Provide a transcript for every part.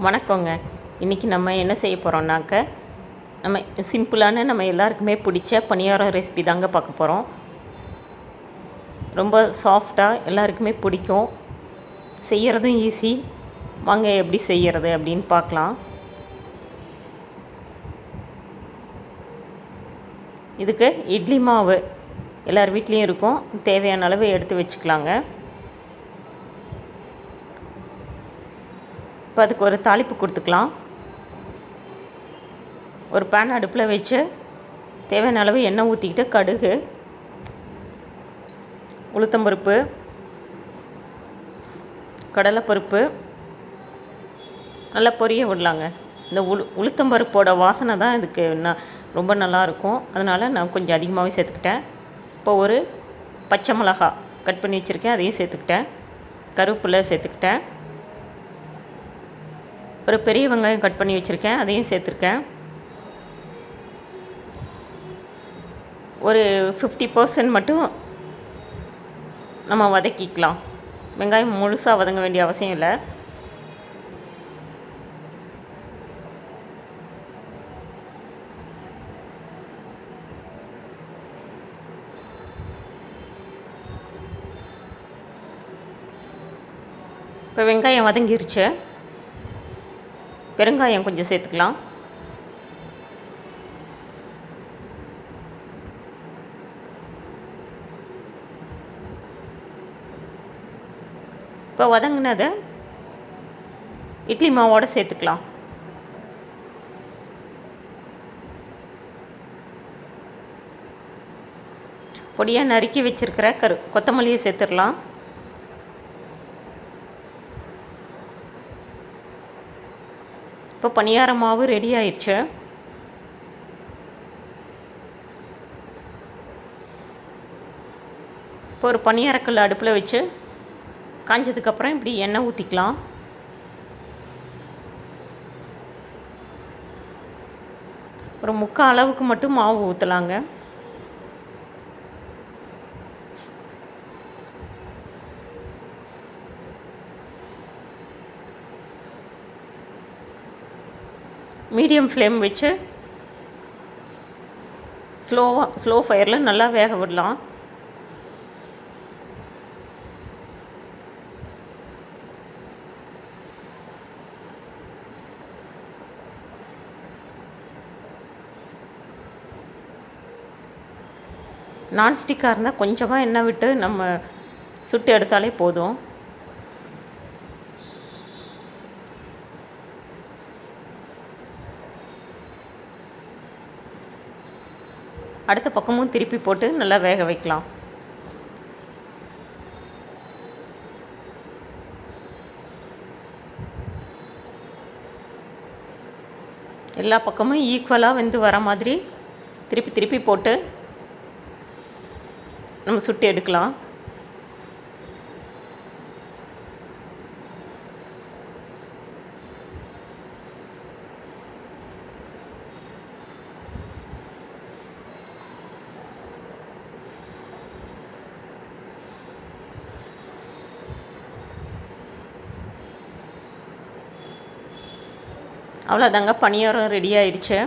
வணக்கங்க. இன்றைக்கி நம்ம என்ன செய்ய போகிறோம்னாக்க, நம்ம சிம்பிளான நம்ம எல்லாருக்குமே பிடிச்ச பணியாரம் ரெசிபி தாங்க பார்க்க போகிறோம். ரொம்ப சாஃப்டாக எல்லாருக்குமே பிடிக்கும், செய்கிறதும் ஈஸி. வாங்க எப்படி செய்கிறது அப்படின்னு பார்க்கலாம். இதுக்கு இட்லி மாவு எல்லார் வீட்லேயும் இருக்கும், தேவையான அளவு எடுத்து வச்சுக்கலாங்க. இப்போ அதுக்கு ஒரு தாளிப்பு கொடுத்துக்கலாம். ஒரு பேன் அடுப்பில் வச்சு தேவையான அளவு எண்ணெய் ஊற்றிக்கிட்டு கடுகு, உளுத்தம்பருப்பு, கடலைப்பருப்பு நல்லா பொரிய விடலாங்க. இந்த உளுத்தம்பருப்போட வாசனை தான் இதுக்கு ரொம்ப நல்லாயிருக்கும். அதனால் நான் கொஞ்சம் அதிகமாகவே சேர்த்துக்கிட்டேன். இப்போ ஒரு பச்சை மிளகா கட் பண்ணி வச்சுருக்கேன், அதையும் சேர்த்துக்கிட்டேன். கருவேப்பிலை சேர்த்துக்கிட்டேன். ஒரு பெரிய வெங்காயம் கட் பண்ணி வச்சுருக்கேன், அதையும் சேர்த்துருக்கேன். ஒரு 50% மட்டும் நம்ம வதக்கிக்கலாம். வெங்காயம் முழுசாக வதங்க வேண்டிய அவசியம் இல்லை. இப்போ வெங்காயம் வதங்கிருச்சு. பெருங்காயம் கொஞ்சம் சேர்த்துக்கலாம். இப்போ வதங்கினதை இட்லி மாவோடு சேர்த்துக்கலாம். பொடியாக நறுக்கி வச்சுருக்கிற கொத்தமல்லியை சேர்த்துடலாம். இப்போ பணியார மாவு ரெடி ஆயிடுச்சு. இப்போ ஒரு பணியாரக்கல் அடுப்பில் வச்சு காஞ்சதுக்கப்புறம் இப்படி எண்ணெய் ஊற்றிக்கலாம். ஒரு 3/4 அளவுக்கு மட்டும் மாவு ஊற்றலாங்க. மீடியம் ஃப்ளேம் வச்சு ஸ்லோ ஃபயரில் நல்லா வேக விடலாம். நான்ஸ்டிக்காக இருந்தால் கொஞ்சமாக எண்ணெய் விட்டு நம்ம சுட்டு எடுத்தாலே போதும். அடுத்த பக்கமும் திருப்பி போட்டு நல்லா வேக வைக்கலாம். எல்லா பக்கமும் ஈக்குவலாக வெந்து வர மாதிரி திருப்பி திருப்பி போட்டு நம்ம சுட்டு எடுக்கலாம். அவ்வளோதாங்க, பணியாரம் ரெடி ஆயிடுச்சு.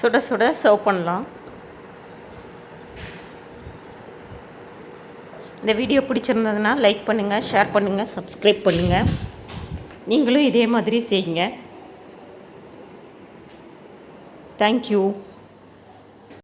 சுட சுட சர்வ் பண்ணலாம். இந்த வீடியோ பிடிச்சிருந்ததுன்னா லைக் பண்ணுங்கள், ஷேர் பண்ணுங்கள், சப்ஸ்கிரைப் பண்ணுங்கள். நீங்களும் இதே மாதிரி செய்யுங்க. Thank you.